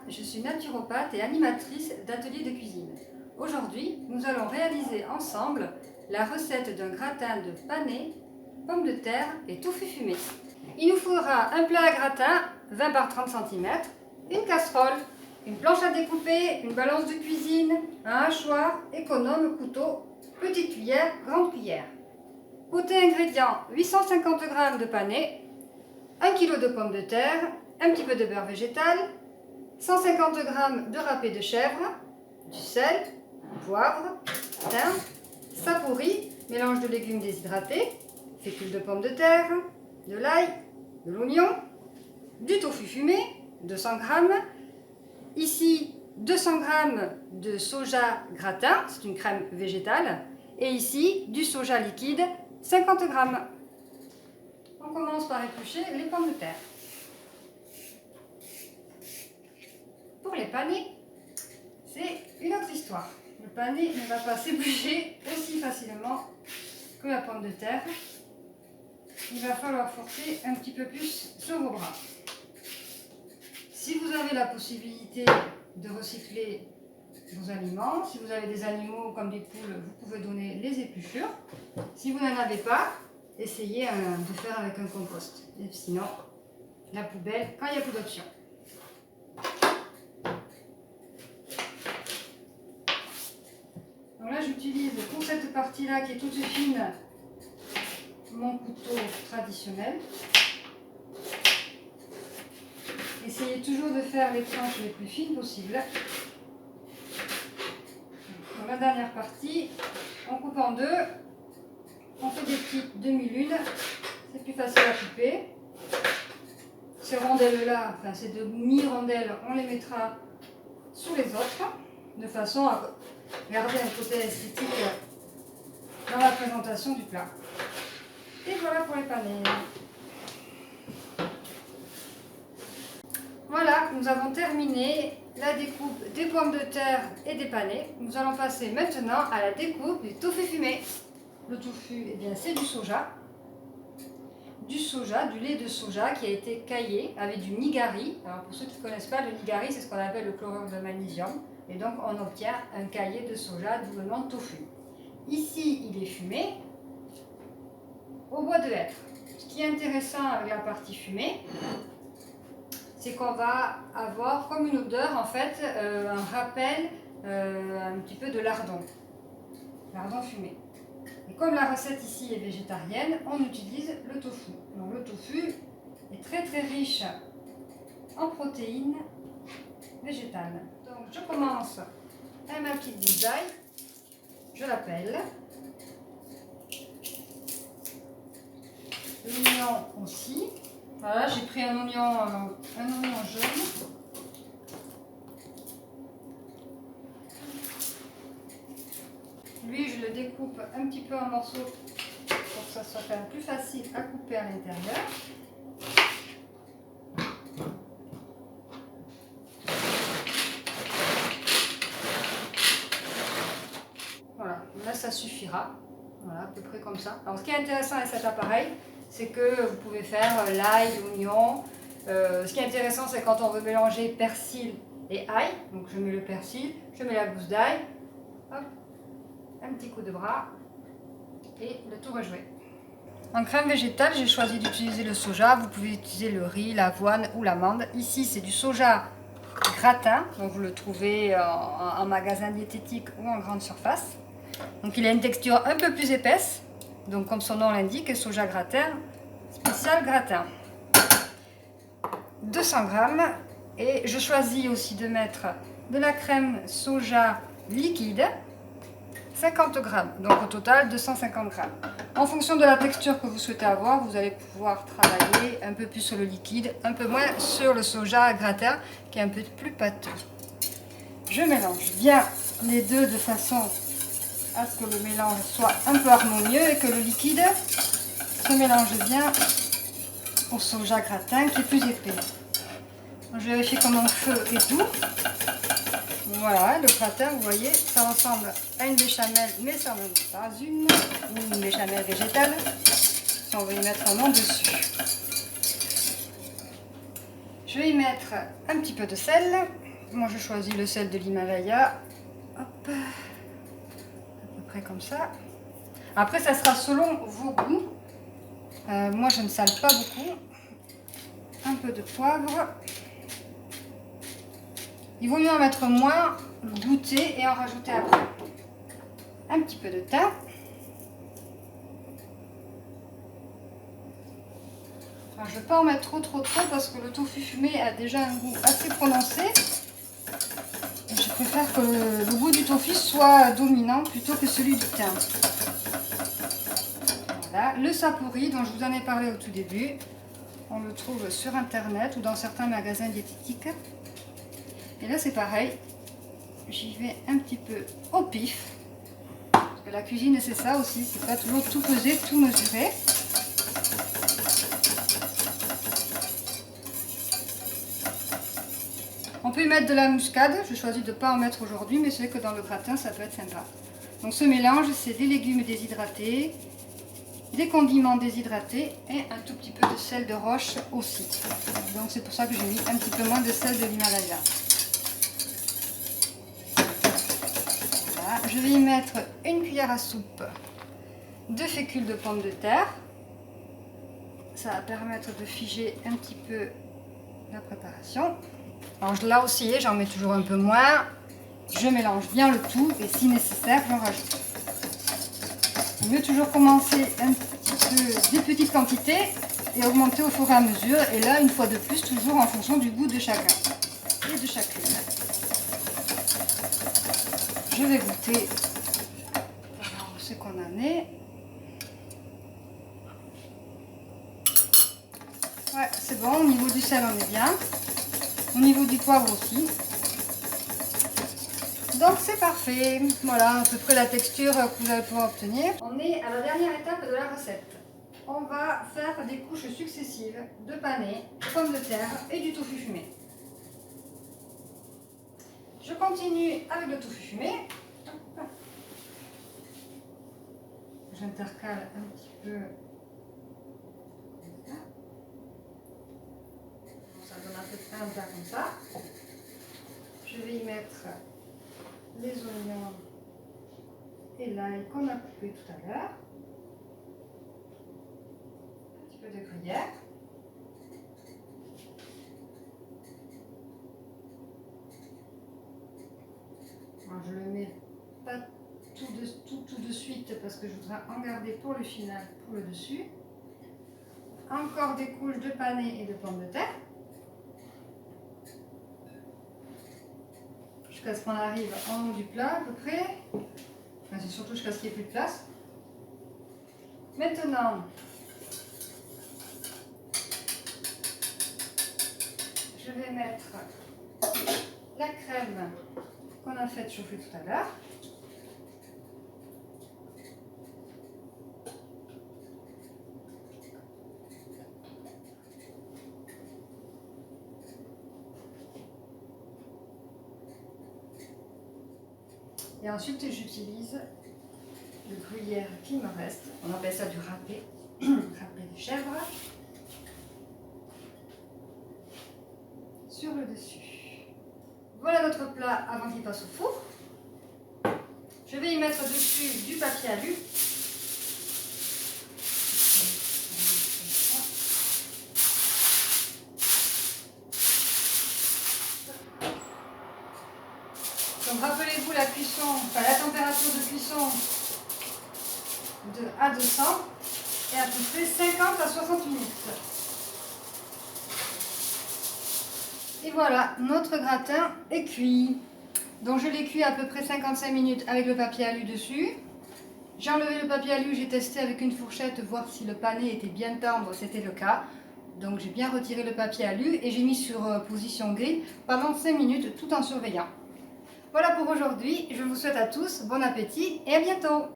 je suis naturopathe et animatrice d'ateliers de cuisine. Aujourd'hui, nous allons réaliser ensemble la recette d'un gratin de panais, pommes de terre et tofu fumé. Il nous faudra un plat à gratin 20 par 30 cm, une casserole, une planche à découper, une balance de cuisine, un hachoir, économe, couteau, petite cuillère, grande cuillère. Côté ingrédients, 850 g de panais, 1 kg de pommes de terre, un petit peu de beurre végétal, 150 g de râpé de chèvre, du sel, poivre, thym, sapori, mélange de légumes déshydratés, fécule de pommes de terre, de l'ail, de l'oignon, du tofu fumé, 200 g, ici 200 g de soja gratin, c'est une crème végétale, et ici du soja liquide, 50 g. On commence par éplucher les pommes de terre. Pour les panais, c'est une autre histoire. Le panais ne va pas s'éplucher aussi facilement que la pomme de terre. Il va falloir forcer un petit peu plus sur vos bras. Si vous avez la possibilité de recycler vos aliments, si vous avez des animaux comme des poules, vous pouvez donner les épluchures. Si vous n'en avez pas, essayez de faire avec un compost. Et sinon, la poubelle quand il n'y a plus d'options. Donc là, j'utilise pour cette partie-là qui est toute fine mon couteau traditionnel. Essayez toujours de faire les tranches les plus fines possibles. Dans la dernière partie, on coupe en deux. On fait des petites demi-lunes. C'est plus facile à couper. Ces rondelles-là, enfin ces demi-rondelles, on les mettra sous les autres, de façon à garder un côté esthétique dans la présentation du plat. Et voilà pour les panais. Voilà, nous avons terminé la découpe des pommes de terre et des panais. Nous allons passer maintenant à la découpe du tofu fumé. Le tofu, eh bien, c'est du soja, du lait de soja qui a été caillé avec du nigari. Alors pour ceux qui ne connaissent pas, le nigari, c'est ce qu'on appelle le chlorure de magnésium. Et donc on obtient un caillé de soja, d'où le nom tofu. Ici, il est fumé au bois de hêtre. Ce qui est intéressant avec la partie fumée, c'est qu'on va avoir comme une odeur, en fait, un rappel un petit peu de lardon fumé. Et comme la recette ici est végétarienne, on utilise le tofu. Donc le tofu est très très riche en protéines végétales. Donc je commence à ma petite gousse d'ail, je la pèle. L'oignon aussi. Voilà, j'ai pris un oignon jaune. Lui, je le découpe un petit peu en morceaux pour que ça soit quand même plus facile à couper à l'intérieur. Voilà, là ça suffira. Voilà, à peu près comme ça. Alors ce qui est intéressant avec cet appareil, c'est que vous pouvez faire l'ail, l'oignon. Ce qui est intéressant, c'est quand on veut mélanger persil et ail. Donc je mets le persil, je mets la gousse d'ail. Hop. Un petit coup de bras et le tour est joué. En crème végétale, j'ai choisi d'utiliser le soja. Vous pouvez utiliser le riz, l'avoine ou l'amande. Ici, c'est du soja gratin, donc vous le trouvez en magasin diététique ou en grande surface. Donc il a une texture un peu plus épaisse, donc comme son nom l'indique, soja gratin, spécial gratin. 200 g, et je choisis aussi de mettre de la crème soja liquide, 50 g, donc au total 250 g. En fonction de la texture que vous souhaitez avoir, vous allez pouvoir travailler un peu plus sur le liquide, un peu moins sur le soja gratin qui est un peu plus pâteux. Je mélange bien les deux de façon à ce que le mélange soit un peu harmonieux et que le liquide se mélange bien au soja gratin qui est plus épais. Je vérifie que mon feu est doux. Voilà, le gratin, vous voyez, ça ressemble à une béchamel, mais ça n'en est pas une béchamel végétale. Si on veut y mettre un nom dessus. Je vais y mettre un petit peu de sel. moi je choisis le sel de l'Himalaya. Hop, à peu près comme ça. Après ça sera selon vos goûts. Moi je ne sale pas beaucoup. Un peu de poivre. Il vaut mieux en mettre moins, goûter et en rajouter après. Un petit peu de thym. Enfin, je ne vais pas en mettre trop parce que le tofu fumé a déjà un goût assez prononcé. Je préfère que le goût du tofu soit dominant plutôt que celui du thym. Voilà, le sapori dont je vous en ai parlé au tout début, on le trouve sur internet ou dans certains magasins diététiques. Et là c'est pareil, j'y vais un petit peu au pif. Parce que la cuisine c'est ça aussi, c'est pas toujours tout peser, tout mesurer. On peut y mettre de la muscade, je choisis de ne pas en mettre aujourd'hui, mais c'est vrai que dans le gratin ça peut être sympa. Donc ce mélange, c'est des légumes déshydratés, des condiments déshydratés et un tout petit peu de sel de roche aussi. Donc c'est pour ça que j'ai mis un petit peu moins de sel de l'Himalaya. Voilà. Je vais y mettre une cuillère à soupe de fécule de pommes de terre. Ça va permettre de figer un petit peu la préparation. Alors là aussi, j'en mets toujours un peu moins. Je mélange bien le tout et si nécessaire, j'en rajoute. Il vaut mieux toujours commencer un petit peu des petites quantités et augmenter au fur et à mesure. Et là, une fois de plus, toujours en fonction du goût de chacun et de chacune. Je vais goûter. Alors, ce qu'on en est. Ouais, c'est bon. Au niveau du sel, on est bien. Au niveau du poivre aussi. Donc c'est parfait. Voilà à peu près la texture que vous allez pouvoir obtenir. On est à la dernière étape de la recette. On va faire des couches successives de panais, de pommes de terre et du tofu fumé. Je continue avec le tofu fumé. J'intercale un petit peu. Ça donne un peu un plat comme ça. Je vais y mettre les oignons et l'ail qu'on a coupé tout à l'heure. Un petit peu de gruyère. Alors, je le mets pas tout de suite parce que je voudrais en garder pour le final, pour le dessus. Encore des couches de panais et de pommes de terre. Jusqu'à ce qu'on arrive en haut du plat à peu près. Enfin, c'est surtout jusqu'à ce qu'il n'y ait plus de place. Maintenant, je vais mettre la crème qu'on a fait chauffer tout à l'heure. Et ensuite, j'utilise le gruyère qui me reste. On appelle ça du râpé, râpé de chèvre, sur le dessus. Voilà notre plat avant qu'il passe au four. Je vais y mettre dessus du papier alu. Donc rappelez-vous la cuisson, enfin la température de cuisson à 200 et à peu près 50 à 60 minutes. Et voilà, notre gratin est cuit. Donc je l'ai cuit à peu près 55 minutes avec le papier alu dessus. J'ai enlevé le papier alu, j'ai testé avec une fourchette voir si le pané était bien tendre, c'était le cas. Donc j'ai bien retiré le papier alu et j'ai mis sur position grill pendant 5 minutes tout en surveillant. Voilà pour aujourd'hui, je vous souhaite à tous bon appétit et à bientôt!